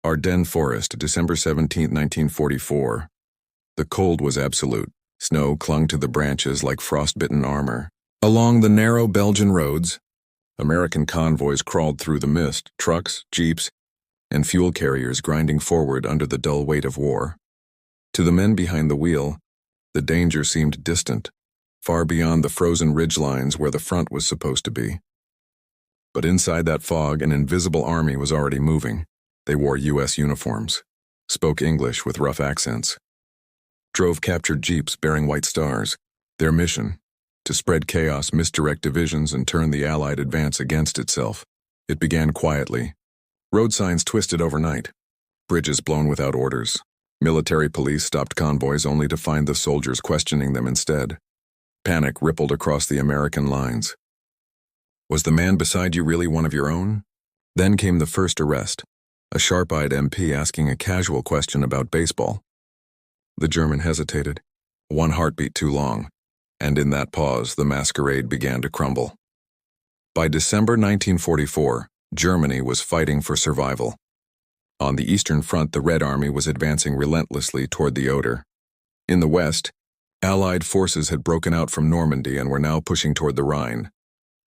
Ardennes Forest, December 17, 1944. The cold was absolute. Snow clung to the branches like frostbitten armor. Along the narrow Belgian roads, American convoys crawled through the mist, trucks, jeeps, and fuel carriers grinding forward under the dull weight of war. To the men behind the wheel, the danger seemed distant, far beyond the frozen ridgelines where the front was supposed to be. But inside that fog, an invisible army was already moving. They wore U.S. uniforms, spoke English with rough accents, drove captured jeeps bearing white stars. Their mission, to spread chaos, misdirect divisions, and turn the Allied advance against itself. It began quietly. Road signs twisted overnight, bridges blown without orders. Military police stopped convoys only to find the soldiers questioning them instead. Panic rippled across the American lines. Was the man beside you really one of your own? Then came the first arrest, a sharp-eyed MP asking a casual question about baseball. The German hesitated, one heartbeat too long, and in that pause the masquerade began to crumble. By December 1944, Germany was fighting for survival. On the Eastern Front, the Red Army was advancing relentlessly toward the Oder. In the West, Allied forces had broken out from Normandy and were now pushing toward the Rhine.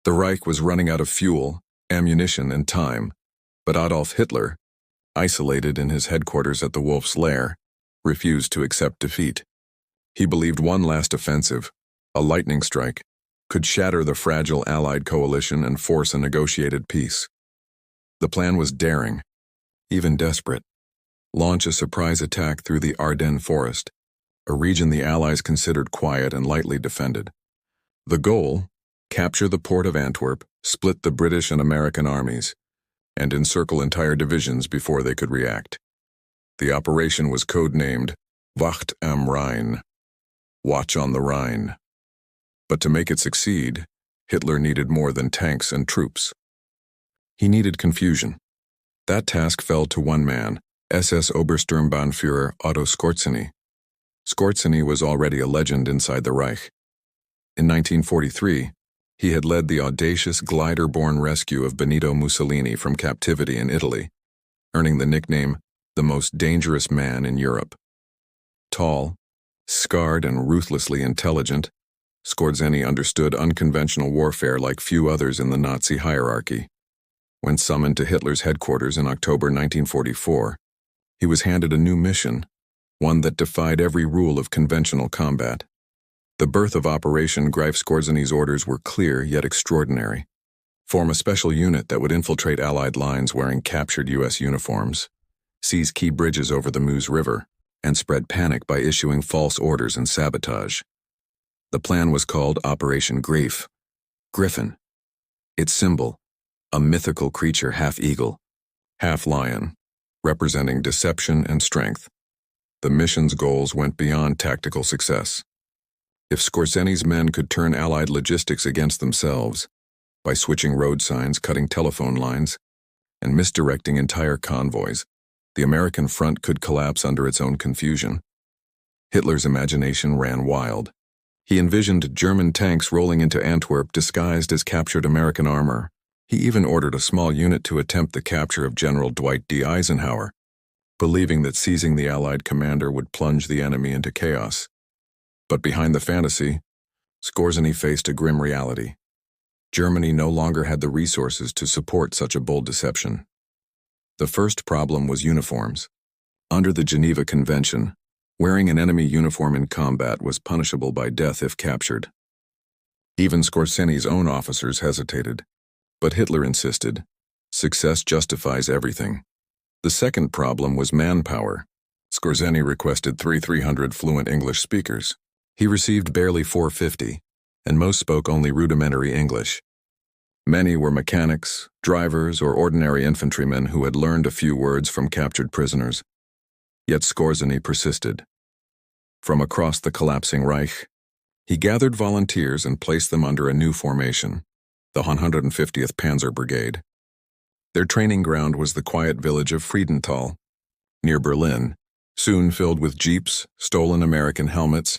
The Reich was running out of fuel, ammunition, and time, but Adolf Hitler, isolated in his headquarters at the Wolf's Lair, refused to accept defeat. He believed one last offensive, a lightning strike, could shatter the fragile Allied coalition and force a negotiated peace. The plan was daring, even desperate. Launch a surprise attack through the Ardennes Forest, a region the Allies considered quiet and lightly defended. The goal: capture the port of Antwerp, split the British and American armies, and encircle entire divisions before they could react. The operation was codenamed Wacht am Rhein, Watch on the Rhine. But to make it succeed, Hitler needed more than tanks and troops. He needed confusion. That task fell to one man, SS Obersturmbannführer Otto Skorzeny. Skorzeny was already a legend inside the Reich. In 1943, he had led the audacious glider-borne rescue of Benito Mussolini from captivity in Italy, earning the nickname the most dangerous man in Europe. Tall, scarred, and ruthlessly intelligent, Skorzeny understood unconventional warfare like few others in the Nazi hierarchy. When summoned to Hitler's headquarters in October 1944, he was handed a new mission, one that defied every rule of conventional combat. The birth of Operation Greif. Skorzeny's orders were clear yet extraordinary. Form a special unit that would infiltrate Allied lines wearing captured U.S. uniforms, seize key bridges over the Meuse River, and spread panic by issuing false orders and sabotage. The plan was called Operation Greif. Griffin. Its symbol, a mythical creature half eagle, half lion, representing deception and strength. The mission's goals went beyond tactical success. If Skorzeny's men could turn Allied logistics against themselves, by switching road signs, cutting telephone lines, and misdirecting entire convoys, the American front could collapse under its own confusion. Hitler's imagination ran wild. He envisioned German tanks rolling into Antwerp disguised as captured American armor. He even ordered a small unit to attempt the capture of General Dwight D. Eisenhower, believing that seizing the Allied commander would plunge the enemy into chaos. But behind the fantasy, Skorzeny faced a grim reality. Germany no longer had the resources to support such a bold deception. The first problem was uniforms. Under the Geneva Convention, wearing an enemy uniform in combat was punishable by death if captured. Even Skorzeny's own officers hesitated, but Hitler insisted, success justifies everything. The second problem was manpower. Skorzeny requested 300 fluent English speakers. He received barely 450, and most spoke only rudimentary English. Many were mechanics, drivers, or ordinary infantrymen who had learned a few words from captured prisoners. Yet Skorzeny persisted. From across the collapsing Reich, he gathered volunteers and placed them under a new formation, the 150th Panzer Brigade. Their training ground was the quiet village of Friedenthal, near Berlin, soon filled with jeeps, stolen American helmets,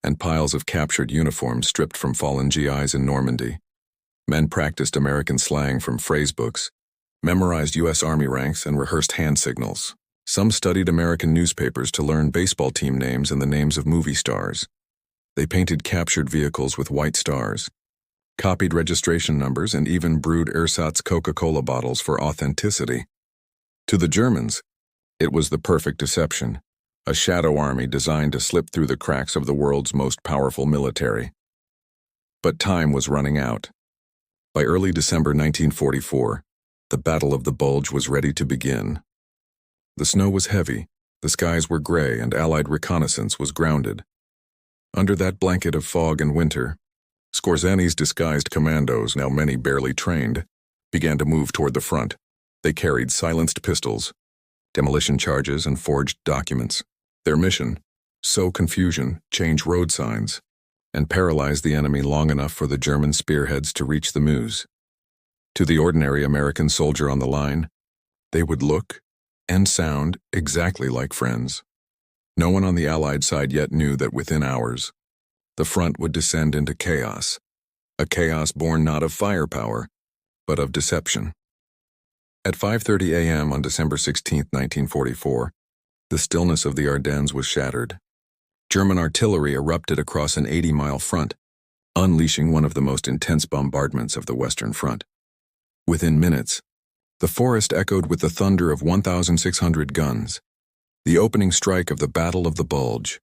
and piles of captured uniforms stripped from fallen GIs in Normandy. Men practiced American slang from phrasebooks, memorized U.S. Army ranks, and rehearsed hand signals. Some studied American newspapers to learn baseball team names and the names of movie stars. They painted captured vehicles with white stars, copied registration numbers, and even brewed ersatz Coca-Cola bottles for authenticity. To the Germans, it was the perfect deception, a shadow army designed to slip through the cracks of the world's most powerful military. But time was running out. By early December 1944, the Battle of the Bulge was ready to begin. The snow was heavy, the skies were gray, and Allied reconnaissance was grounded. Under that blanket of fog and winter, Skorzeny's disguised commandos, now many barely trained, began to move toward the front. They carried silenced pistols, demolition charges, and forged documents. Their mission: sow confusion, change road signs, and paralyze the enemy long enough for the German spearheads to reach the Meuse. To the ordinary American soldier on the line, they would look and sound exactly like friends. No one on the Allied side yet knew that within hours, the front would descend into chaos, a chaos born not of firepower, but of deception. At 5:30 a.m. on December 16, 1944, the stillness of the Ardennes was shattered. German artillery erupted across an 80-mile front, unleashing one of the most intense bombardments of the Western Front. Within minutes, the forest echoed with the thunder of 1,600 guns, the opening strike of the Battle of the Bulge.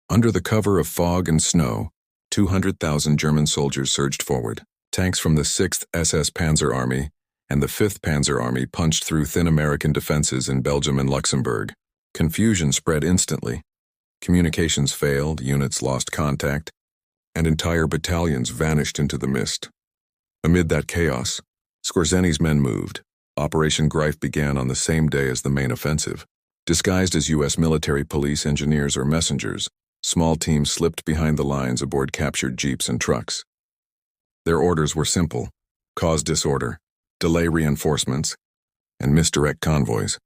Under the cover of fog and snow, 200,000 German soldiers surged forward. Tanks from the 6th SS Panzer Army and the 5th Panzer Army punched through thin American defenses in Belgium and Luxembourg. Confusion spread instantly. Communications failed, units lost contact, and entire battalions vanished into the mist. Amid that chaos, Skorzeny's men moved. Operation Greif began on the same day as the main offensive. Disguised as U.S. military police, engineers, or messengers, small teams slipped behind the lines aboard captured jeeps and trucks. Their orders were simple: cause disorder, delay reinforcements, and misdirect convoys.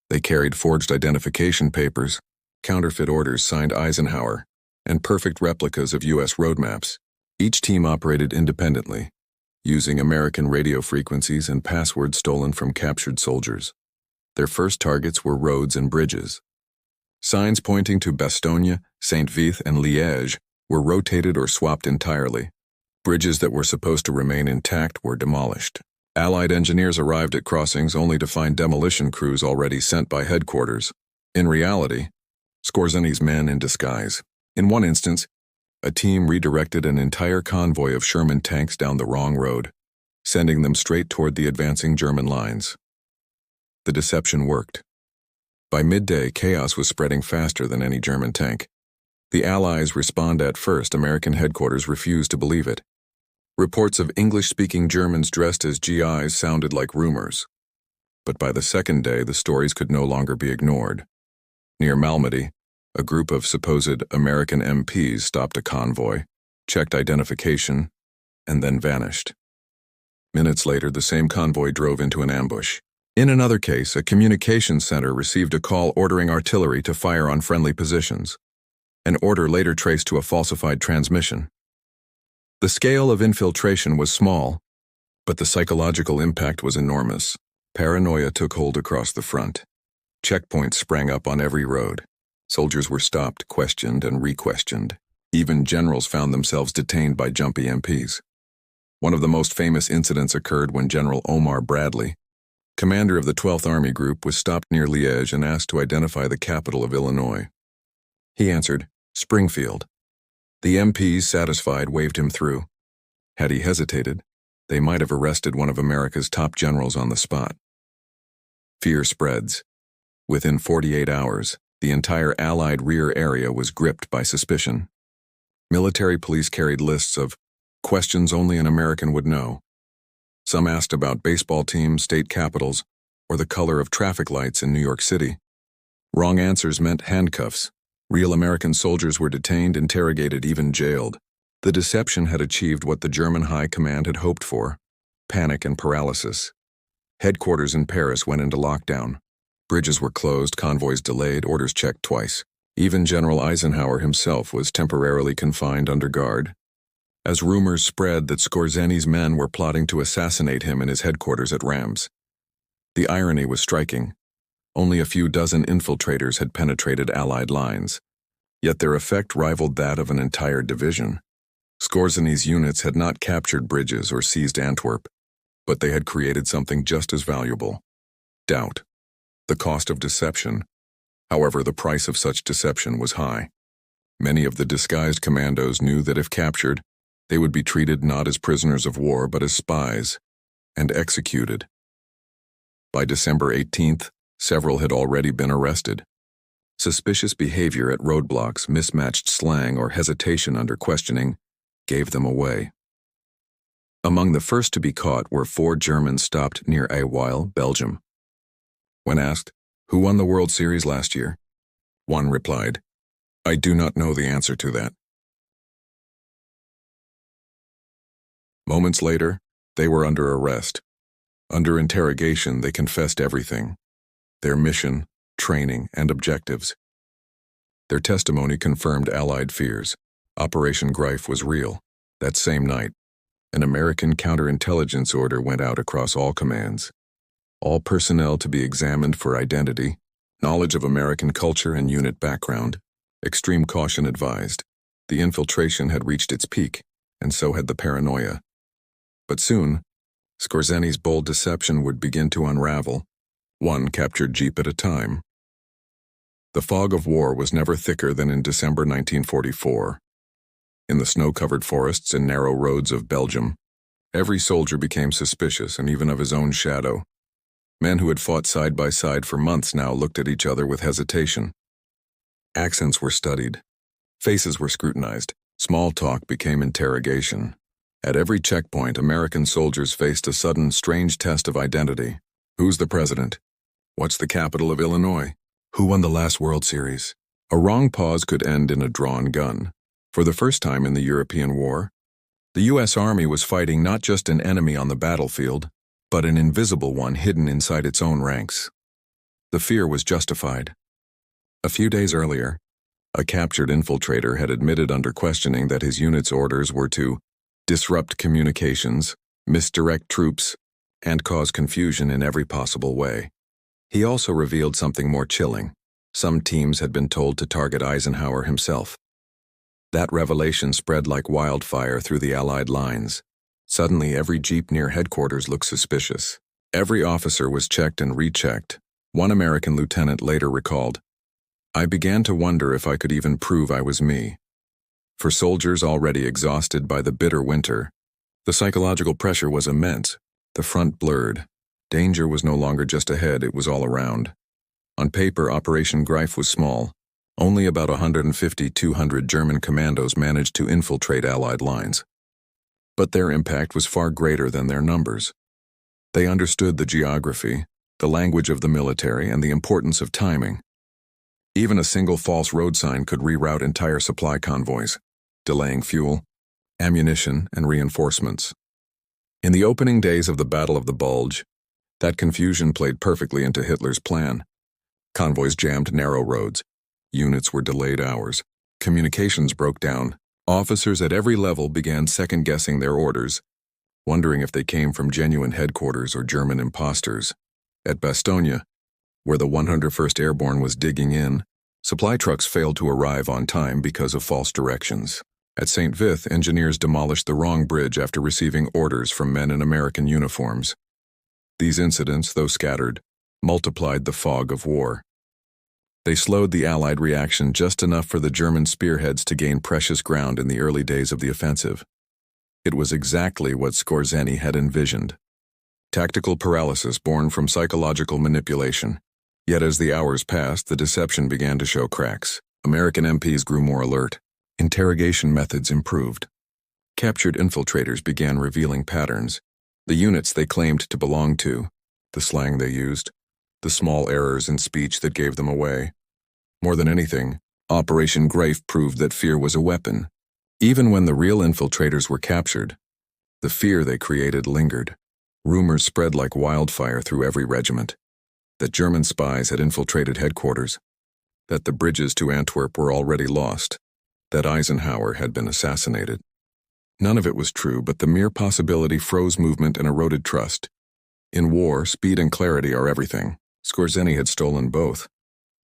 They carried forged identification papers, counterfeit orders signed Eisenhower, and perfect replicas of U.S. roadmaps. Each team operated independently, using American radio frequencies and passwords stolen from captured soldiers. Their first targets were roads and bridges. Signs pointing to Bastogne, Saint-Vith, and Liège were rotated or swapped entirely. Bridges that were supposed to remain intact were demolished. Allied engineers arrived at crossings only to find demolition crews already sent by headquarters. In reality, Skorzeny's men in disguise. In one instance, a team redirected an entire convoy of Sherman tanks down the wrong road, sending them straight toward the advancing German lines. The deception worked. By midday, chaos was spreading faster than any German tank. The Allies responded at first. American headquarters refused to believe it. Reports of English-speaking Germans dressed as GIs sounded like rumors. But by the second day, the stories could no longer be ignored. Near Malmedy, a group of supposed American MPs stopped a convoy, checked identification, and then vanished. Minutes later, the same convoy drove into an ambush. In another case, a communications center received a call ordering artillery to fire on friendly positions. An order later traced to a falsified transmission. The scale of infiltration was small, but the psychological impact was enormous. Paranoia took hold across the front. Checkpoints sprang up on every road. Soldiers were stopped, questioned, and re-questioned. Even generals found themselves detained by jumpy MPs. One of the most famous incidents occurred when General Omar Bradley, commander of the 12th Army Group, was stopped near Liège and asked to identify the capital of Illinois. He answered, "Springfield." The MPs, satisfied, waved him through. Had he hesitated, they might have arrested one of America's top generals on the spot. Fear spreads. Within 48 hours, the entire Allied rear area was gripped by suspicion. Military police carried lists of questions only an American would know. Some asked about baseball teams, state capitals, or the color of traffic lights in New York City. Wrong answers meant handcuffs. Real American soldiers were detained, interrogated, even jailed. The deception had achieved what the German High Command had hoped for: panic and paralysis. Headquarters in Paris went into lockdown. Bridges were closed, convoys delayed, orders checked twice. Even General Eisenhower himself was temporarily confined under guard. As rumors spread that Skorzeny's men were plotting to assassinate him in his headquarters at Reims, The irony was striking. Only a few dozen infiltrators had penetrated Allied lines, yet their effect rivaled that of an entire division. Skorzeny's units had not captured bridges or seized Antwerp, but they had created something just as valuable: doubt. The cost of deception. However, the price of such deception was high. Many of the disguised commandos knew that if captured, they would be treated not as prisoners of war but as spies, and executed. By December 18th, several had already been arrested. Suspicious behavior at roadblocks, mismatched slang, or hesitation under questioning gave them away. Among the first to be caught were 4 Germans stopped near Awil, Belgium. When asked, "Who won the World Series last year?" one replied, "I do not know the answer to that." Moments later, they were under arrest. Under interrogation, they confessed everything: their mission, training, and objectives. Their testimony confirmed Allied fears. Operation Greif was real. That same night, an American counterintelligence order went out across all commands. All personnel to be examined for identity, knowledge of American culture and unit background. Extreme caution advised. The infiltration had reached its peak, and so had the paranoia. But soon, Skorzeny's bold deception would begin to unravel, one captured jeep at a time. The fog of war was never thicker than in December 1944. In the snow-covered forests and narrow roads of Belgium, every soldier became suspicious, and even of his own shadow. Men who had fought side by side for months now looked at each other with hesitation. Accents were studied. Faces were scrutinized. Small talk became interrogation. At every checkpoint, American soldiers faced a sudden, strange test of identity. Who's the president? What's the capital of Illinois? Who won the last World Series? A wrong pause could end in a drawn gun. For the first time in the European War, the U.S. Army was fighting not just an enemy on the battlefield, but an invisible one hidden inside its own ranks. The fear was justified. A few days earlier, a captured infiltrator had admitted under questioning that his unit's orders were to disrupt communications, misdirect troops, and cause confusion in every possible way. He also revealed something more chilling. Some teams had been told to target Eisenhower himself. That revelation spread like wildfire through the Allied lines. Suddenly, every jeep near headquarters looked suspicious. Every officer was checked and rechecked. One American lieutenant later recalled, "I began to wonder if I could even prove I was me." For soldiers already exhausted by the bitter winter, the psychological pressure was immense. The front blurred. Danger was no longer just ahead, it was all around. On paper, Operation Greif was small. Only about 150-200 German commandos managed to infiltrate Allied lines. But their impact was far greater than their numbers. They understood the geography, the language of the military, and the importance of timing. Even a single false road sign could reroute entire supply convoys, delaying fuel, ammunition, and reinforcements. In the opening days of the Battle of the Bulge, that confusion played perfectly into Hitler's plan. Convoys jammed narrow roads. Units were delayed hours. Communications broke down. Officers at every level began second-guessing their orders, wondering if they came from genuine headquarters or German imposters. At Bastogne, where the 101st Airborne was digging in, supply trucks failed to arrive on time because of false directions. At St. Vith, engineers demolished the wrong bridge after receiving orders from men in American uniforms. These incidents, though scattered, multiplied the fog of war. They slowed the Allied reaction just enough for the German spearheads to gain precious ground in the early days of the offensive. It was exactly what Skorzeny had envisioned. Tactical paralysis born from psychological manipulation. Yet as the hours passed, the deception began to show cracks. American MPs grew more alert. Interrogation methods improved. Captured infiltrators began revealing patterns. The units they claimed to belong to, the slang they used, the small errors in speech that gave them away. More than anything, Operation Greif proved that fear was a weapon. Even when the real infiltrators were captured, the fear they created lingered. Rumors spread like wildfire through every regiment. That German spies had infiltrated headquarters. That the bridges to Antwerp were already lost. That Eisenhower had been assassinated. None of it was true, but the mere possibility froze movement and eroded trust. In war, speed and clarity are everything. Skorzeny had stolen both.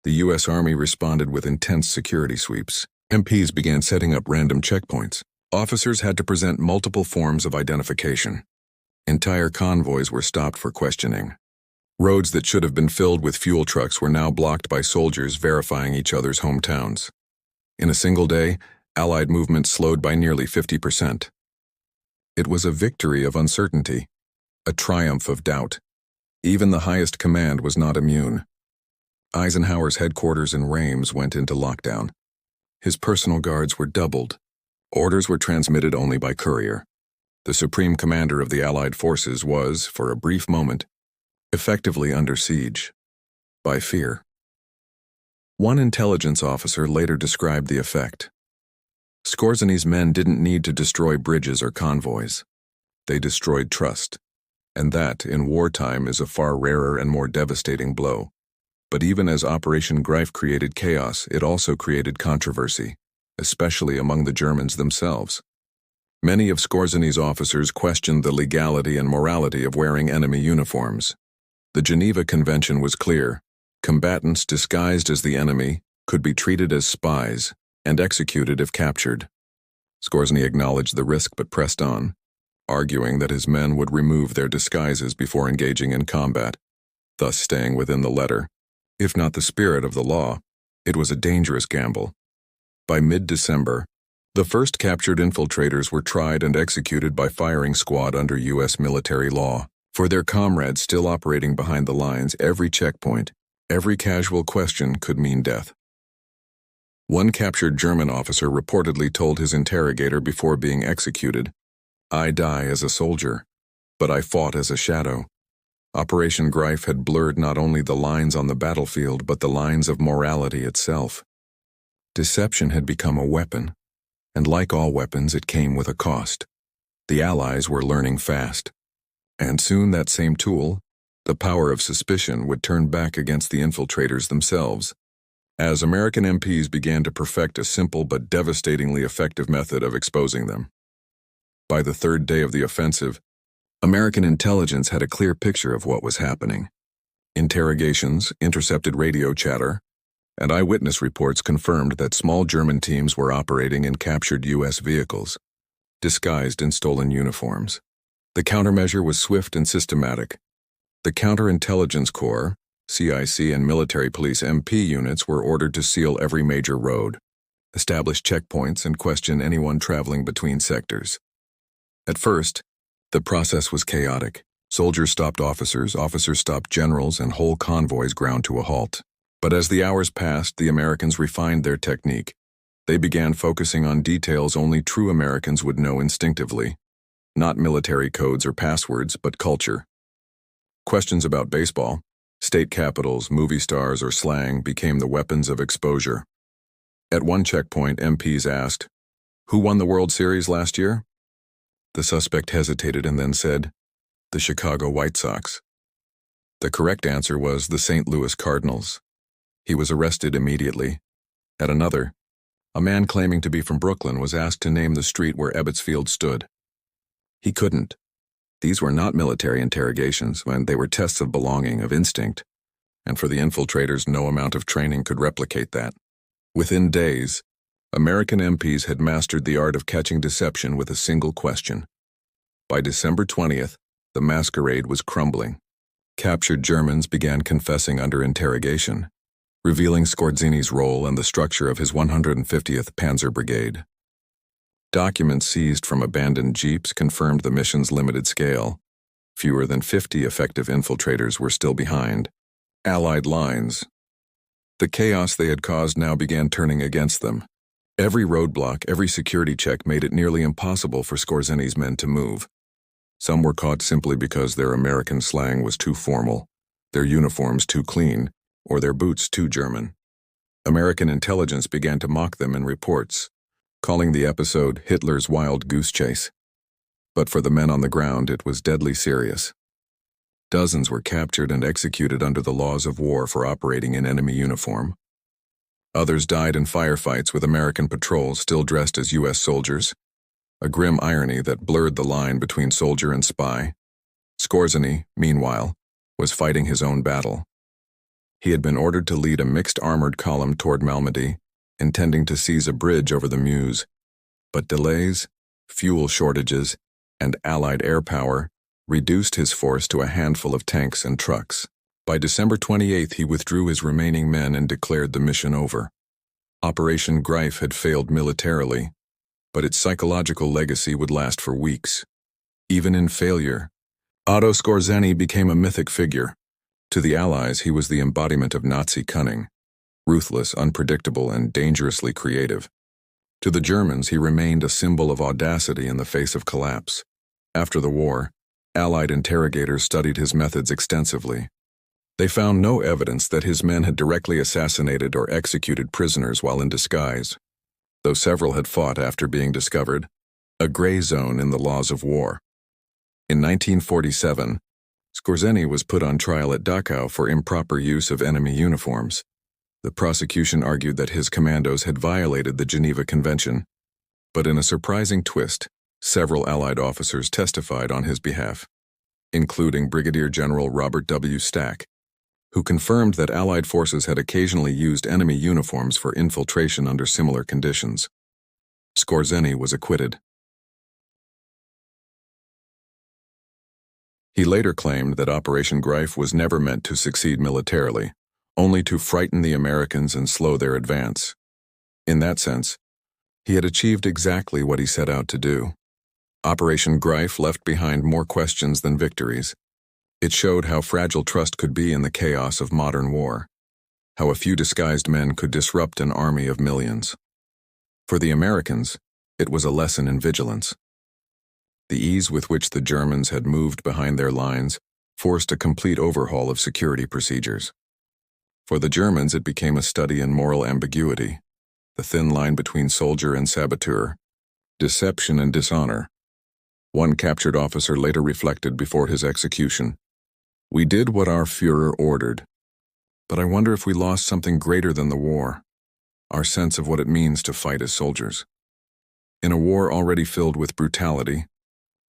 The U.S. Army responded with intense security sweeps. MPs began setting up random checkpoints. Officers had to present multiple forms of identification. Entire convoys were stopped for questioning. Roads that should have been filled with fuel trucks were now blocked by soldiers verifying each other's hometowns. In a single day, Allied movement slowed by nearly 50%. It was a victory of uncertainty, a triumph of doubt. Even the highest command was not immune. Eisenhower's headquarters in Reims went into lockdown. His personal guards were doubled. Orders were transmitted only by courier. The supreme commander of the Allied forces was, for a brief moment, effectively under siege by fear. One intelligence officer later described the effect. Skorzeny's men didn't need to destroy bridges or convoys. They destroyed trust, and that, in wartime, is a far rarer and more devastating blow. But even as Operation Greif created chaos, it also created controversy, especially among the Germans themselves. Many of Skorzeny's officers questioned the legality and morality of wearing enemy uniforms. The Geneva Convention was clear. Combatants disguised as the enemy could be treated as spies and executed if captured. Skorzeny acknowledged the risk but pressed on, arguing that his men would remove their disguises before engaging in combat, thus staying within the letter, if not the spirit of the law. It was a dangerous gamble. By mid-December, the first captured infiltrators were tried and executed by firing squad under U.S. military law. For their comrades still operating behind the lines, every checkpoint, every casual question could mean death. One captured German officer reportedly told his interrogator before being executed, "I die as a soldier, but I fought as a shadow." Operation Greif had blurred not only the lines on the battlefield but the lines of morality itself. Deception had become a weapon, and like all weapons, it came with a cost. The Allies were learning fast. And soon that same tool, the power of suspicion, would turn back against the infiltrators themselves, as American MPs began to perfect a simple but devastatingly effective method of exposing them. By the third day of the offensive, American intelligence had a clear picture of what was happening. Interrogations, intercepted radio chatter, and eyewitness reports confirmed that small German teams were operating in captured U.S. vehicles, disguised in stolen uniforms. The countermeasure was swift and systematic. The Counterintelligence Corps, CIC, and military police MP units were ordered to seal every major road, establish checkpoints, and question anyone traveling between sectors. At first, the process was chaotic. Soldiers stopped officers stopped generals, and whole convoys ground to a halt. But as the hours passed, the Americans refined their technique. They began focusing on details only true Americans would know instinctively. Not military codes or passwords, but culture. Questions about baseball, state capitals, movie stars, or slang became the weapons of exposure. At one checkpoint, MPs asked, "Who won the World Series last year?" The suspect hesitated and then said, "The Chicago White Sox." The correct answer was the St. Louis Cardinals. He was arrested immediately. At another, a man claiming to be from Brooklyn was asked to name the street where Ebbets Field stood. He couldn't. These were not military interrogations, and they were tests of belonging, of instinct, and for the infiltrators, no amount of training could replicate that. Within days, American MPs had mastered the art of catching deception with a single question. By December 20th, the masquerade was crumbling. Captured Germans began confessing under interrogation, revealing Skorzeny's role and the structure of his 150th Panzer Brigade. Documents seized from abandoned jeeps confirmed the mission's limited scale. Fewer than 50 effective infiltrators were still behind Allied lines. The chaos they had caused now began turning against them. Every roadblock, every security check made it nearly impossible for Skorzeny's men to move. Some were caught simply because their American slang was too formal, their uniforms too clean, or their boots too German. American intelligence began to mock them in reports, calling the episode Hitler's Wild Goose Chase. But for the men on the ground, it was deadly serious. Dozens were captured and executed under the laws of war for operating in enemy uniform. Others died in firefights with American patrols still dressed as U.S. soldiers, a grim irony that blurred the line between soldier and spy. Skorzeny, meanwhile, was fighting his own battle. He had been ordered to lead a mixed armored column toward Malmedy, intending to seize a bridge over the Meuse. But delays, fuel shortages, and Allied air power reduced his force to a handful of tanks and trucks. By December 28th, he withdrew his remaining men and declared the mission over. Operation Greif had failed militarily, but its psychological legacy would last for weeks. Even in failure, Otto Skorzeny became a mythic figure. To the Allies, he was the embodiment of Nazi cunning, ruthless, unpredictable, and dangerously creative. To the Germans, he remained a symbol of audacity in the face of collapse. After the war, Allied interrogators studied his methods extensively. They found no evidence that his men had directly assassinated or executed prisoners while in disguise, though several had fought after being discovered, a gray zone in the laws of war. In 1947, Skorzeny was put on trial at Dachau for improper use of enemy uniforms. The prosecution argued that his commandos had violated the Geneva Convention, but in a surprising twist, several Allied officers testified on his behalf, including Brigadier General Robert W. Stack, who confirmed that Allied forces had occasionally used enemy uniforms for infiltration under similar conditions. Skorzeny was acquitted. He later claimed that Operation Greif was never meant to succeed militarily, only to frighten the Americans and slow their advance. In that sense, he had achieved exactly what he set out to do. Operation Greif left behind more questions than victories. It showed how fragile trust could be in the chaos of modern war, how a few disguised men could disrupt an army of millions. For the Americans, it was a lesson in vigilance. The ease with which the Germans had moved behind their lines forced a complete overhaul of security procedures. For the Germans, it became a study in moral ambiguity, the thin line between soldier and saboteur, deception and dishonor. One captured officer later reflected before his execution, "We did what our Führer ordered, but I wonder if we lost something greater than the war, our sense of what it means to fight as soldiers." In a war already filled with brutality,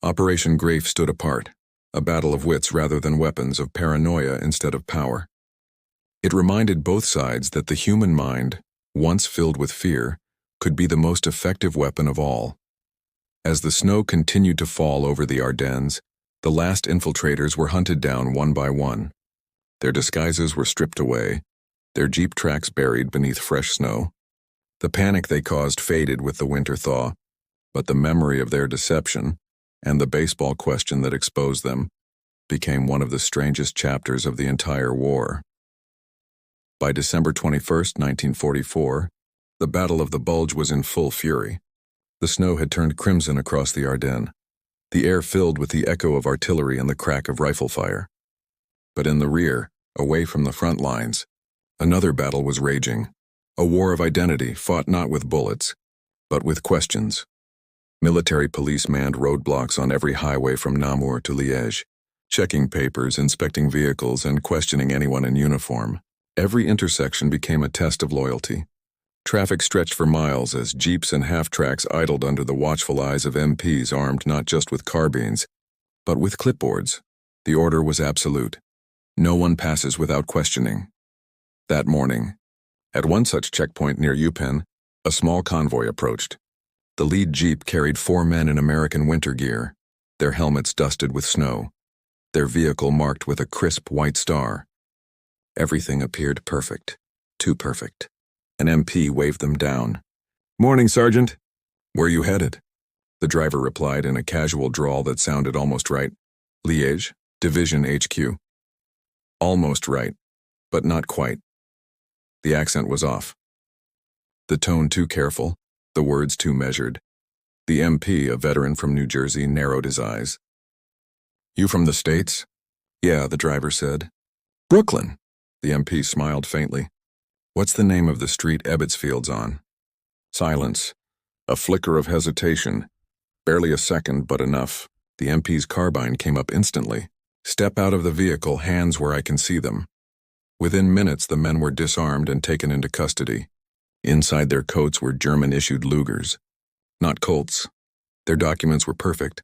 Operation Greif stood apart, a battle of wits rather than weapons, of paranoia instead of power. It reminded both sides that the human mind, once filled with fear, could be the most effective weapon of all. As the snow continued to fall over the Ardennes, the last infiltrators were hunted down one by one. Their disguises were stripped away, their jeep tracks buried beneath fresh snow. The panic they caused faded with the winter thaw, but the memory of their deception, and the baseball question that exposed them, became one of the strangest chapters of the entire war. By December 21, 1944, the Battle of the Bulge was in full fury. The snow had turned crimson across the Ardennes, the air filled with the echo of artillery and the crack of rifle fire. But in the rear, away from the front lines, another battle was raging, a war of identity fought not with bullets, but with questions. Military police manned roadblocks on every highway from Namur to Liège, checking papers, inspecting vehicles, and questioning anyone in uniform. Every intersection became a test of loyalty. Traffic stretched for miles as jeeps and half-tracks idled under the watchful eyes of MPs armed not just with carbines, but with clipboards. The order was absolute. No one passes without questioning. That morning, at one such checkpoint near Eupen, a small convoy approached. The lead jeep carried 4 men in American winter gear, their helmets dusted with snow, their vehicle marked with a crisp white star. Everything appeared perfect, too perfect. An MP waved them down. "Morning, Sergeant." "Where you headed?" The driver replied in a casual drawl that sounded almost right. "Liège, Division HQ." Almost right, but not quite. The accent was off. The tone too careful, the words too measured. The MP, a veteran from New Jersey, narrowed his eyes. "You from the States?" "Yeah," the driver said. "Brooklyn." The MP smiled faintly. "What's the name of the street Ebbetsfield's on?" Silence. A flicker of hesitation. Barely a second, but enough. The MP's carbine came up instantly. "Step out of the vehicle, hands where I can see them." Within minutes, the men were disarmed and taken into custody. Inside their coats were German-issued Lugers. Not Colts. Their documents were perfect,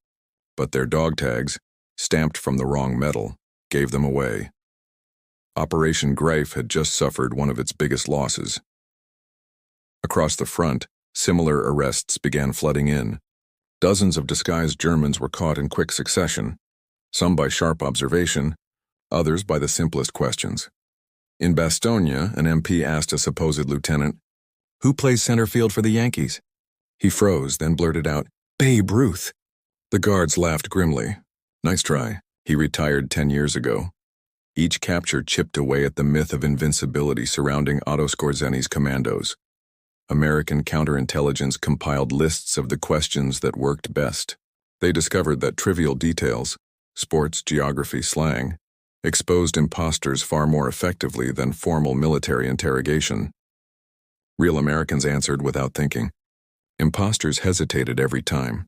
but their dog tags, stamped from the wrong metal, gave them away. Operation Greif had just suffered one of its biggest losses. Across the front, similar arrests began flooding in. Dozens of disguised Germans were caught in quick succession, some by sharp observation, others by the simplest questions. In Bastogne, an MP asked a supposed lieutenant, "Who plays center field for the Yankees?" He froze, then blurted out, "Babe Ruth." The guards laughed grimly. "Nice try. He retired 10 years ago." Each capture chipped away at the myth of invincibility surrounding Otto Skorzeny's commandos. American counterintelligence compiled lists of the questions that worked best. They discovered that trivial details, sports, geography, slang, exposed imposters far more effectively than formal military interrogation. Real Americans answered without thinking. Imposters hesitated every time.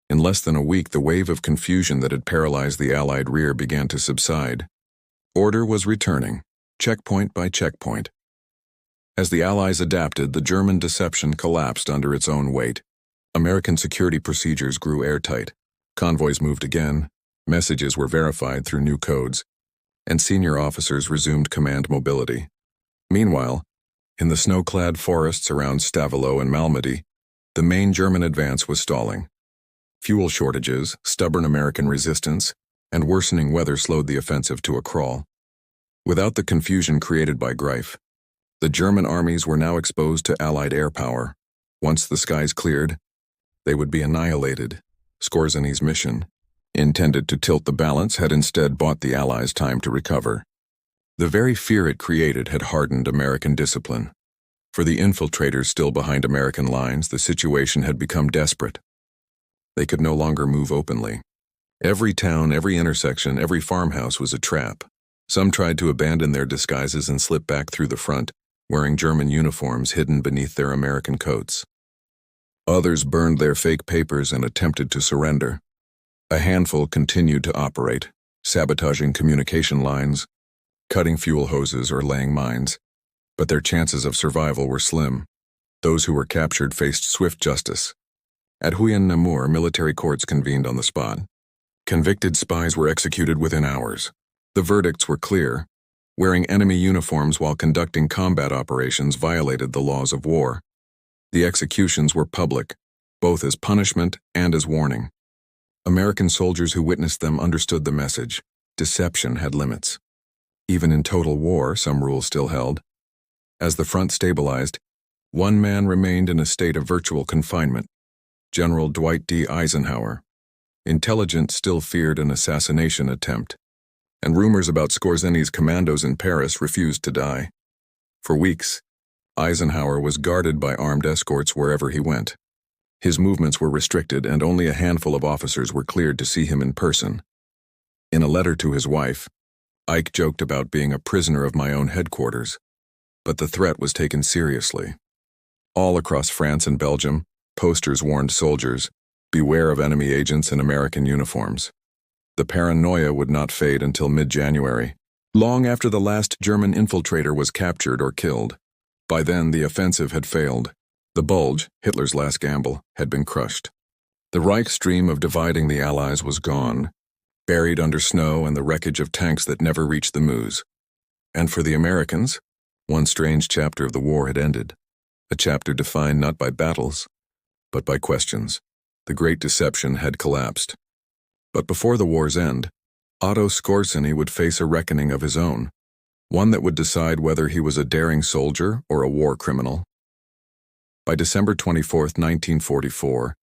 In less than a week, the wave of confusion that had paralyzed the Allied rear began to subside. Order was returning, checkpoint by checkpoint. As the Allies adapted, the German deception collapsed under its own weight. American security procedures grew airtight. Convoys moved again, messages were verified through new codes, and senior officers resumed command mobility. Meanwhile, in the snow-clad forests around Stavelot and Malmedy, the main German advance was stalling. Fuel shortages, stubborn American resistance, and worsening weather slowed the offensive to a crawl. Without the confusion created by Greif, the German armies were now exposed to Allied air power. Once the skies cleared, they would be annihilated. Skorzeny's mission, intended to tilt the balance, had instead bought the Allies time to recover. The very fear it created had hardened American discipline. For the infiltrators still behind American lines, the situation had become desperate. They could no longer move openly. Every town, every intersection, every farmhouse was a trap. Some tried to abandon their disguises and slip back through the front, wearing German uniforms hidden beneath their American coats. Others burned their fake papers and attempted to surrender. A handful continued to operate, sabotaging communication lines, cutting fuel hoses, or laying mines. But their chances of survival were slim. Those who were captured faced swift justice. At Huyen-Namur, military courts convened on the spot. Convicted spies were executed within hours. The verdicts were clear. Wearing enemy uniforms while conducting combat operations violated the laws of war. The executions were public, both as punishment and as warning. American soldiers who witnessed them understood the message. Deception had limits. Even in total war, some rules still held. As the front stabilized, one man remained in a state of virtual confinement: General Dwight D. Eisenhower. Intelligence still feared an assassination attempt, and rumors about Skorzeny's commandos in Paris refused to die. For weeks, Eisenhower was guarded by armed escorts wherever he went. His movements were restricted, and only a handful of officers were cleared to see him in person. In a letter to his wife, Ike joked about being a prisoner of my own headquarters, but the threat was taken seriously. All across France and Belgium, posters warned soldiers, "Beware of enemy agents in American uniforms." The paranoia would not fade until mid-January, long after the last German infiltrator was captured or killed. By then, the offensive had failed. The Bulge, Hitler's last gamble, had been crushed. The Reich's dream of dividing the Allies was gone, buried under snow and the wreckage of tanks that never reached the Meuse. And for the Americans, one strange chapter of the war had ended, a chapter defined not by battles, but by questions. The great deception had collapsed. But before the war's end, Otto Skorzeny would face a reckoning of his own, one that would decide whether he was a daring soldier or a war criminal. By December 24, 1944,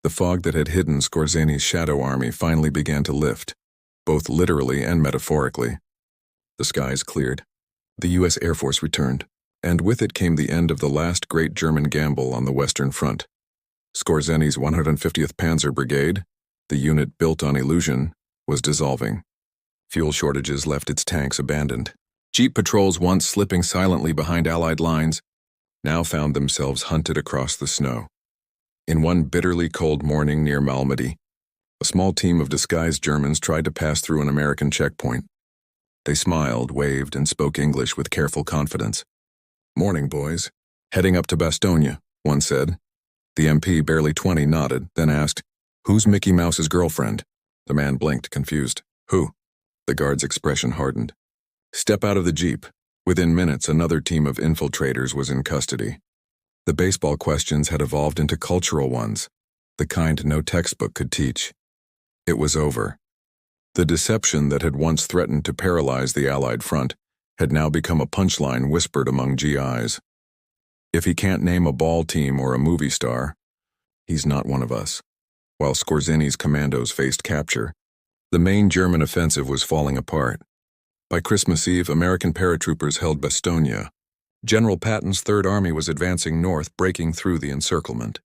the fog that had hidden Skorzeny's shadow army finally began to lift, both literally and metaphorically. The skies cleared. The U.S. Air Force returned, and with it came the end of the last great German gamble on the Western Front. Skorzeny's 150th Panzer Brigade, the unit built on illusion, was dissolving. Fuel shortages left its tanks abandoned. Jeep patrols, once slipping silently behind Allied lines, now found themselves hunted across the snow. In one bitterly cold morning near Malmedy, a small team of disguised Germans tried to pass through an American checkpoint. They smiled, waved, and spoke English with careful confidence. "Morning, boys. Heading up to Bastogne," one said. The MP, barely 20, nodded, then asked, "Who's Mickey Mouse's girlfriend?" The man blinked, confused. Who? The guard's expression hardened. Step out of the jeep. Within minutes, another team of infiltrators was in custody. The baseball questions had evolved into cultural ones, the kind no textbook could teach. It was over. The deception that had once threatened to paralyze the Allied front had now become a punchline whispered among GIs. If he can't name a ball team or a movie star, he's not one of us. While Skorzeny's commandos faced capture, the main German offensive was falling apart. By Christmas Eve, American paratroopers held Bastogne. General Patton's Third Army was advancing north, breaking through the encirclement.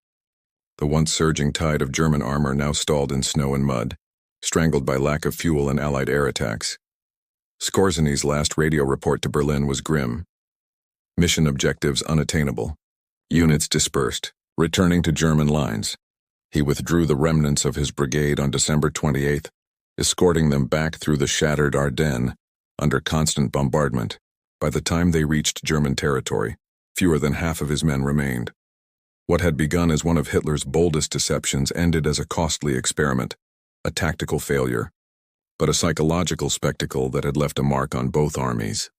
The once surging tide of German armor now stalled in snow and mud, strangled by lack of fuel and Allied air attacks. Skorzeny's last radio report to Berlin was grim. Mission objectives unattainable. Units dispersed, returning to German lines. He withdrew the remnants of his brigade on December 28th, escorting them back through the shattered Ardennes under constant bombardment. By the time they reached German territory, fewer than half of his men remained. What had begun as one of Hitler's boldest deceptions ended as a costly experiment, a tactical failure, but a psychological spectacle that had left a mark on both armies.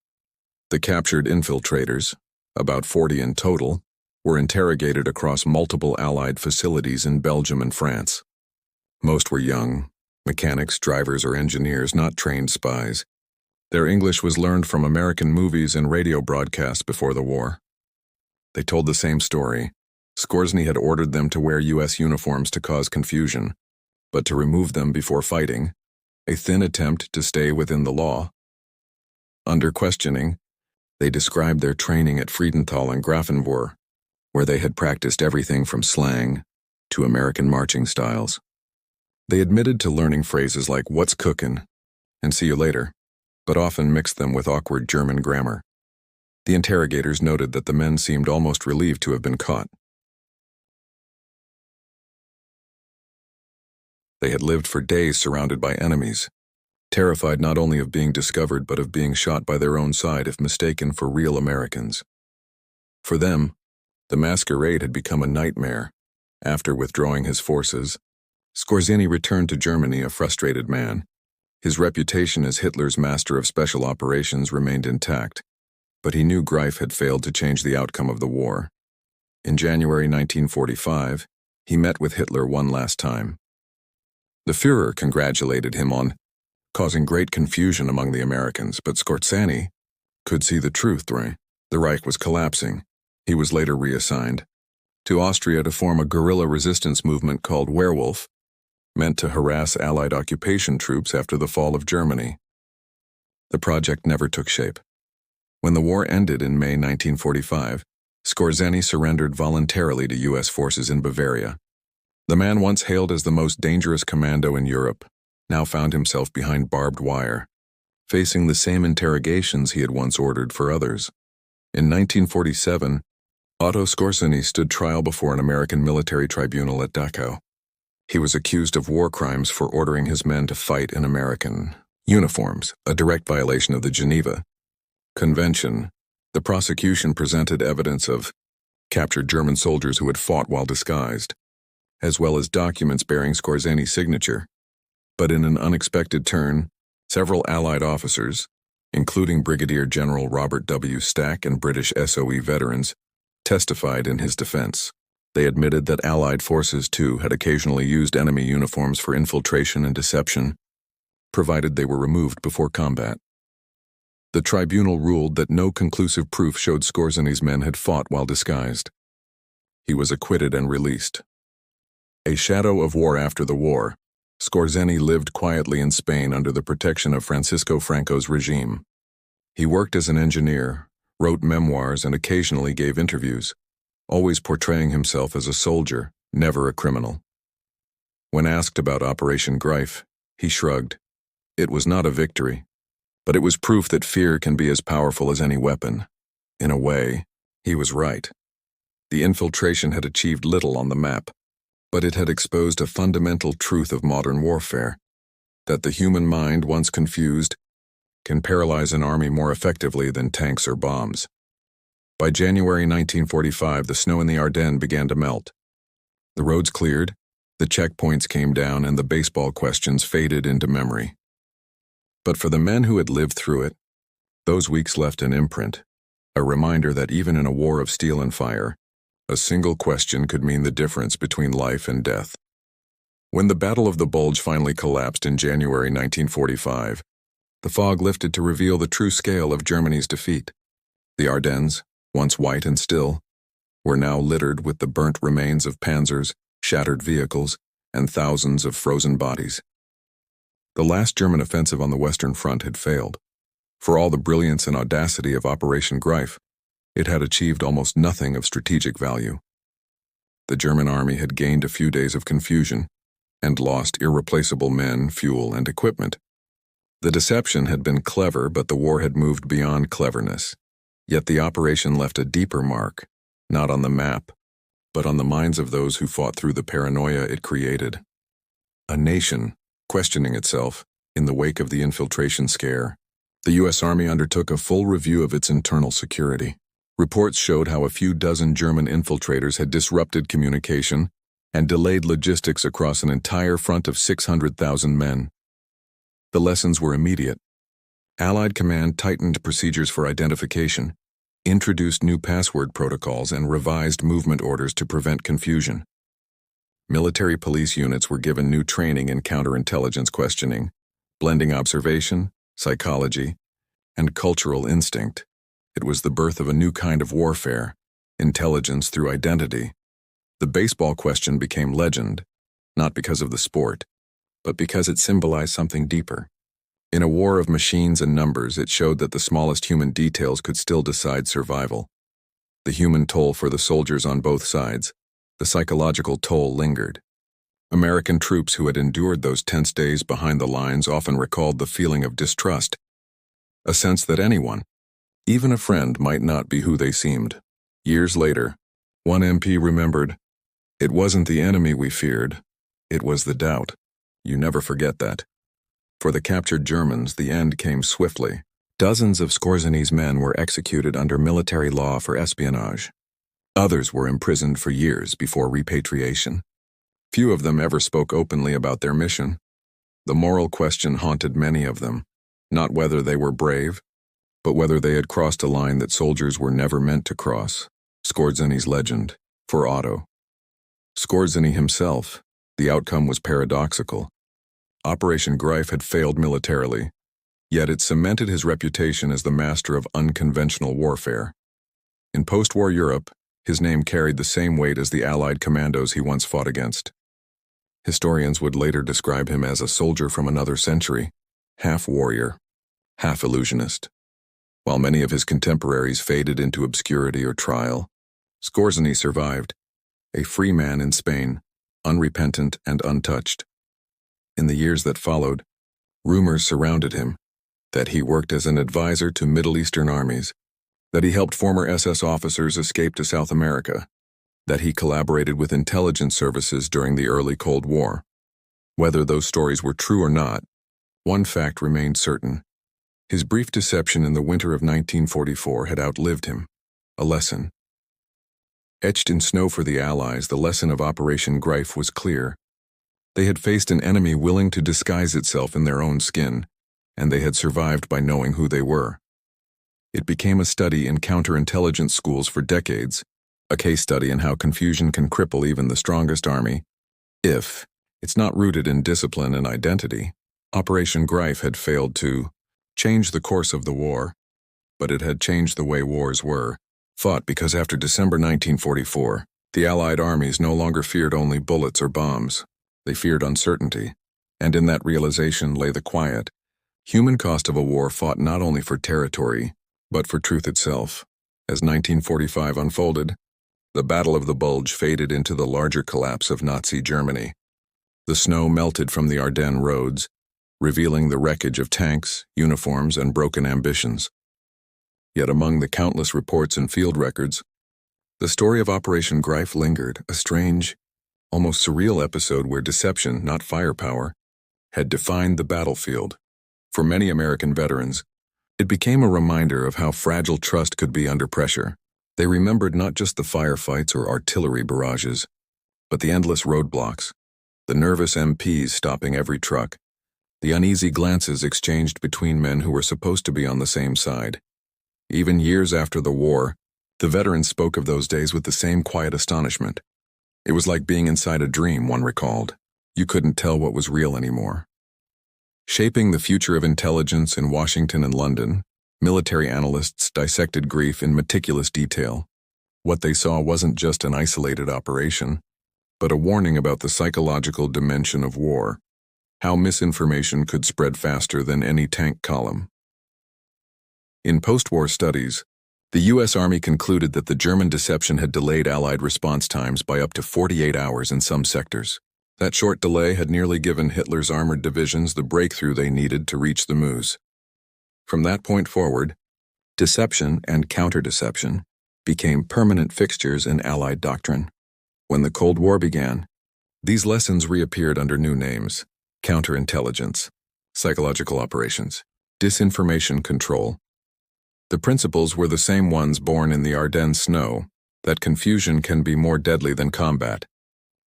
The captured infiltrators, about 40 in total, were interrogated across multiple Allied facilities in Belgium and France. Most were young, mechanics, drivers, or engineers, not trained spies. Their English was learned from American movies and radio broadcasts before the war. They told the same story. Skorzeny had ordered them to wear U.S. uniforms to cause confusion, but to remove them before fighting, a thin attempt to stay within the law. Under questioning, they described their training at Friedenthal and Grafenwohr, where they had practiced everything from slang to American marching styles. They admitted to learning phrases like "what's cookin'" and "see you later," but often mixed them with awkward German grammar. The interrogators noted that the men seemed almost relieved to have been caught. They had lived for days surrounded by enemies, terrified not only of being discovered but of being shot by their own side if mistaken for real Americans. For them, the masquerade had become a nightmare. After withdrawing his forces, Skorzeny returned to Germany a frustrated man. His reputation as Hitler's master of special operations remained intact, but he knew Greif had failed to change the outcome of the war. In January 1945, he met with Hitler one last time. The Führer congratulated him on causing great confusion among the Americans, but Skorzeny could see the truth. The Reich was collapsing. He was later reassigned to Austria to form a guerrilla resistance movement called Werwolf, meant to harass Allied occupation troops after the fall of Germany. The project never took shape. When the war ended in May 1945, Skorzeny surrendered voluntarily to U.S. forces in Bavaria. The man once hailed as the most dangerous commando in Europe now found himself behind barbed wire, facing the same interrogations he had once ordered for others. In 1947, Otto Skorzeny stood trial before an American military tribunal at Dachau. He was accused of war crimes for ordering his men to fight in American uniforms, a direct violation of the Geneva Convention. The prosecution presented evidence of captured German soldiers who had fought while disguised, as well as documents bearing Skorzeny's signature. But in an unexpected turn, several Allied officers, including Brigadier General Robert W. Stack and British SOE veterans, testified in his defense. They admitted that Allied forces, too, had occasionally used enemy uniforms for infiltration and deception, provided they were removed before combat. The tribunal ruled that no conclusive proof showed Skorzeny's men had fought while disguised. He was acquitted and released. A shadow of war after the war, Skorzeny lived quietly in Spain under the protection of Francisco Franco's regime. He worked as an engineer, wrote memoirs, and occasionally gave interviews, always portraying himself as a soldier, never a criminal. When asked about Operation Greif, he shrugged. It was not a victory, but it was proof that fear can be as powerful as any weapon. In a way, he was right. The infiltration had achieved little on the map, but it had exposed a fundamental truth of modern warfare, that the human mind, once confused, can paralyze an army more effectively than tanks or bombs. By January 1945, the snow in the Ardennes began to melt. The roads cleared, The checkpoints came down and the baseball questions faded into memory. But for the men who had lived through it, those weeks left an imprint, a reminder that even in a war of steel and fire, a single question could mean the difference between life and death. When the Battle of the Bulge finally collapsed in January 1945, the fog lifted to reveal the true scale of Germany's defeat. The Ardennes, once white and still, were now littered with the burnt remains of panzers, shattered vehicles, and thousands of frozen bodies. The last German offensive on the Western Front had failed. For all the brilliance and audacity of Operation Greif, it had achieved almost nothing of strategic value. The German army had gained a few days of confusion and lost irreplaceable men, fuel, and equipment. The deception had been clever, but the war had moved beyond cleverness. Yet the operation left a deeper mark, not on the map, but on the minds of those who fought through the paranoia it created. A nation questioning itself in the wake of the infiltration scare. The U.S. Army undertook a full review of its internal security. Reports showed how a few dozen German infiltrators had disrupted communication and delayed logistics across an entire front of 600,000 men. The lessons were immediate. Allied command tightened procedures for identification, introduced new password protocols, and revised movement orders to prevent confusion. Military police units were given new training in counterintelligence questioning, blending observation, psychology, and cultural instinct. It was the birth of a new kind of warfare, intelligence through identity. The baseball question became legend, not because of the sport, but because it symbolized something deeper. In a war of machines and numbers, it showed that the smallest human details could still decide survival. The human toll for the soldiers on both sides, the psychological toll, lingered. American troops who had endured those tense days behind the lines often recalled the feeling of distrust, a sense that anyone, even a friend, might not be who they seemed. Years later, one MP remembered, "It wasn't the enemy we feared, it was the doubt." You never forget that. For the captured Germans, the end came swiftly. Dozens of Skorzeny's men were executed under military law for espionage. Others were imprisoned for years before repatriation. Few of them ever spoke openly about their mission. The moral question haunted many of them, not whether they were brave, but whether they had crossed a line that soldiers were never meant to cross. Skorzeny's legend, for Otto Skorzeny himself, the outcome was paradoxical. Operation Greif had failed militarily, yet it cemented his reputation as the master of unconventional warfare. In post-war Europe, his name carried the same weight as the Allied commandos he once fought against. Historians would later describe him as a soldier from another century, half warrior, half illusionist. While many of his contemporaries faded into obscurity or trial, Skorzeny survived, a free man in Spain, unrepentant and untouched. In the years that followed, rumors surrounded him, that he worked as an advisor to Middle Eastern armies, that he helped former SS officers escape to South America, that he collaborated with intelligence services during the early Cold War. Whether those stories were true or not, one fact remained certain. His brief deception in the winter of 1944 had outlived him, a lesson. Etched in snow for the Allies, the lesson of Operation Greif was clear. They had faced an enemy willing to disguise itself in their own skin, and they had survived by knowing who they were. It became a study in counterintelligence schools for decades, a case study in how confusion can cripple even the strongest army, if it's not rooted in discipline and identity. Operation Greif had failed to change the course of the war, but it had changed the way wars were fought, because after December 1944, the Allied armies no longer feared only bullets or bombs. They feared uncertainty, and in that realization lay the quiet, human cost of a war fought not only for territory, but for truth itself. As 1945 unfolded, the Battle of the Bulge faded into the larger collapse of Nazi Germany. The snow melted from the Ardennes roads, revealing the wreckage of tanks, uniforms, and broken ambitions. Yet among the countless reports and field records, the story of Operation Greif lingered, a strange, almost surreal episode where deception, not firepower, had defined the battlefield. For many American veterans, it became a reminder of how fragile trust could be under pressure. They remembered not just the firefights or artillery barrages, but the endless roadblocks, The nervous MPs stopping every truck, the uneasy glances exchanged between men who were supposed to be on the same side. Even years after the war, the veterans spoke of those days with the same quiet astonishment. It was like being inside a dream, one recalled. You couldn't tell what was real anymore. Shaping the future of intelligence in Washington and London, military analysts dissected Greif in meticulous detail. What they saw wasn't just an isolated operation, but a warning about the psychological dimension of war, how misinformation could spread faster than any tank column. In post-war studies, the U.S. Army concluded that the German deception had delayed Allied response times by up to 48 hours in some sectors. That short delay had nearly given Hitler's armored divisions the breakthrough they needed to reach the Meuse. From that point forward, deception and counter-deception became permanent fixtures in Allied doctrine. When the Cold War began, these lessons reappeared under new names: counterintelligence, psychological operations, disinformation control. The principles were the same ones born in the Ardennes snow, that confusion can be more deadly than combat,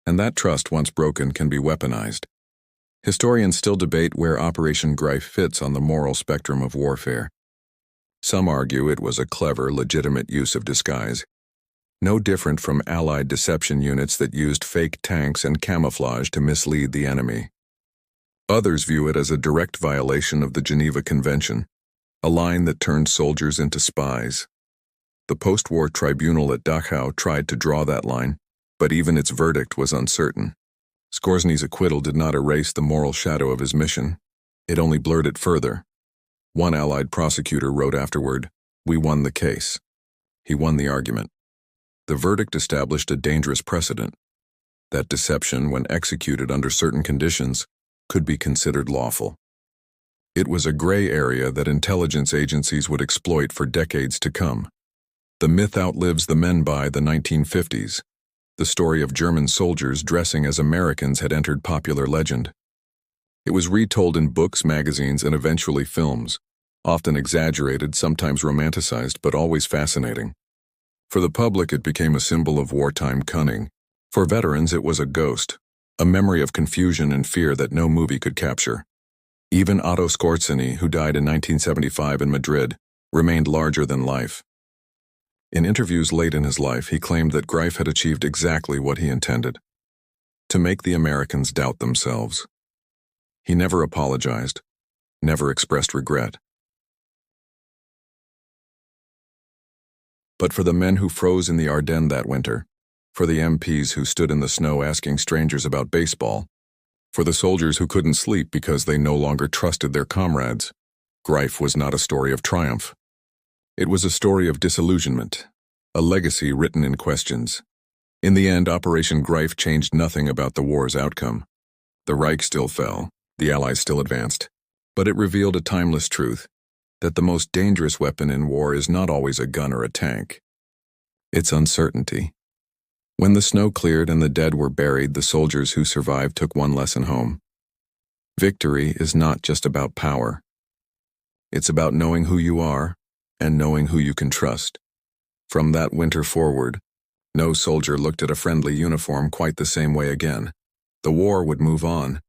and that trust once broken can be weaponized. Historians still debate where Operation Greif fits on the moral spectrum of warfare. Some argue it was a clever, legitimate use of disguise, no different from Allied deception units that used fake tanks and camouflage to mislead the enemy. Others view it as a direct violation of the Geneva Convention, a line that turned soldiers into spies. The post-war tribunal at Dachau tried to draw that line, but even its verdict was uncertain. Skorzeny's acquittal did not erase the moral shadow of his mission. It only blurred it further. One Allied prosecutor wrote afterward, "We won the case." He won the argument. The verdict established a dangerous precedent, that deception, when executed under certain conditions, could be considered lawful. It was a gray area that intelligence agencies would exploit for decades to come. The myth outlives the men by the 1950s. The story of German soldiers dressing as Americans had entered popular legend. It was retold in books, magazines, and eventually films, often exaggerated, sometimes romanticized, but always fascinating. For the public, it became a symbol of wartime cunning. For veterans, it was a ghost, a memory of confusion and fear that no movie could capture. Even Otto Skorzeny, who died in 1975 in Madrid, remained larger than life. In interviews late in his life, he claimed that Greif had achieved exactly what he intended: to make the Americans doubt themselves. He never apologized, never expressed regret. But for the men who froze in the Ardennes that winter, for the MPs who stood in the snow asking strangers about baseball, for the soldiers who couldn't sleep because they no longer trusted their comrades, Greif was not a story of triumph. It was a story of disillusionment, a legacy written in questions. In the end, Operation Greif changed nothing about the war's outcome. The Reich still fell, the Allies still advanced, but it revealed a timeless truth, that the most dangerous weapon in war is not always a gun or a tank. It's uncertainty. When the snow cleared and the dead were buried, the soldiers who survived took one lesson home. Victory is not just about power. It's about knowing who you are and knowing who you can trust. From that winter forward, no soldier looked at a friendly uniform quite the same way again. The war would move on,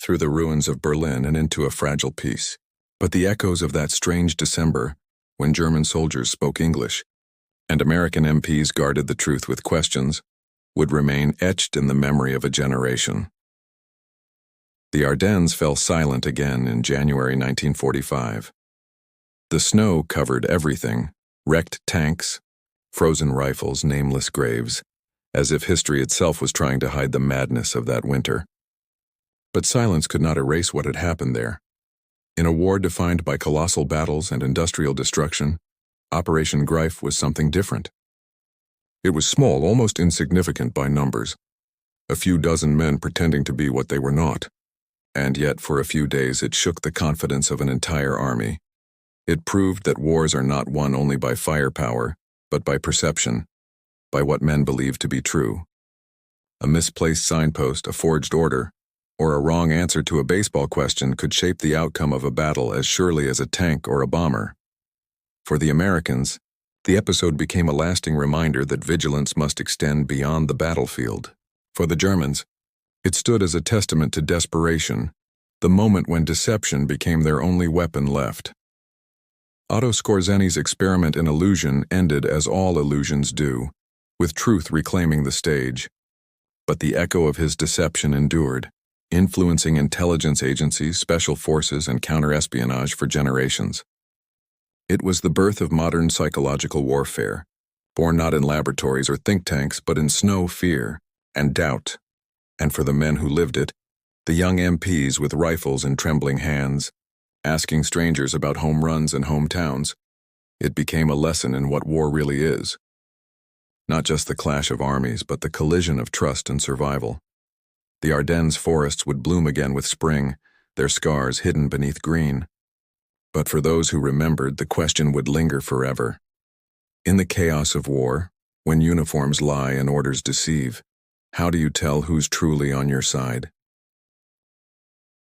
through the ruins of Berlin and into a fragile peace. But the echoes of that strange December, when German soldiers spoke English, and American MPs guarded the truth with questions, would remain etched in the memory of a generation. The Ardennes fell silent again in January 1945. The snow covered everything: wrecked tanks, frozen rifles, nameless graves, as if history itself was trying to hide the madness of that winter. But silence could not erase what had happened there. In a war defined by colossal battles and industrial destruction, Operation Greif was something different. It was small, almost insignificant by numbers, a few dozen men pretending to be what they were not. And yet, for a few days, it shook the confidence of an entire army. It proved that wars are not won only by firepower, but by perception, by what men believe to be true. A misplaced signpost, a forged order, or a wrong answer to a baseball question could shape the outcome of a battle as surely as a tank or a bomber. For the Americans, the episode became a lasting reminder that vigilance must extend beyond the battlefield. For the Germans, It stood as a testament to desperation, the moment when deception became their only weapon left. Otto Skorzeny's experiment in illusion ended as all illusions do, with truth reclaiming the stage. But the echo of his deception endured, influencing intelligence agencies, special forces, and counterespionage for generations. It was the birth of modern psychological warfare, born not in laboratories or think tanks, but in snow, fear, and doubt. And for the men who lived it, the young MPs with rifles in trembling hands, asking strangers about home runs and hometowns, it became a lesson in what war really is. Not just the clash of armies, but the collision of trust and survival. The Ardennes forests would bloom again with spring, their scars hidden beneath green. But for those who remembered, the question would linger forever. In the chaos of war, when uniforms lie and orders deceive, how do you tell who's truly on your side?